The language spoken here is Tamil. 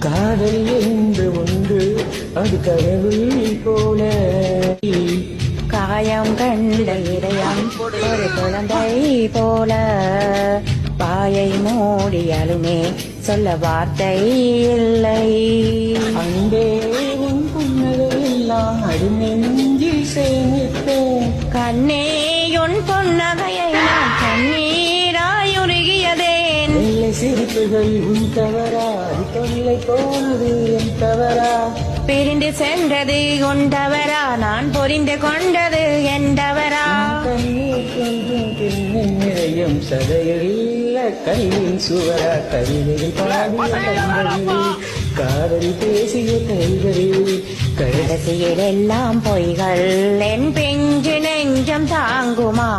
காதல் என்று ஒன்று அது கடவுள் போல காயம் கண்ட இதயம் ஒரு குழந்தை போல வாயை மூடியாலுமே சொல்ல வார்த்தை இல்லை. அன்பே உன் புன்னகையெல்லாம் அடிநெஞ்சில் சேமிப்பேன். கண்ணே உன் புன்னகையை நான் கண்ணீராயுருகியதேன். வெள்ளை சிரிப்புகள் உன் தவறா, தொல்லை போனது என் தவறா? பிரிந்து சென்றது உன் தவறா, நான் புரிந்து கொண்டது என் தவறா? கண்ணீர் கொஞ்சம் பெண்ணின் நிறையும் சதையில் கல்வின் சுவரா? கவிதைகள் பாடிய காதல் பேசிய கைகளில் கடைசியில் எல்லாம் பொய்கள் என் பெஞ்சு நெஞ்சம் தாங்குமா?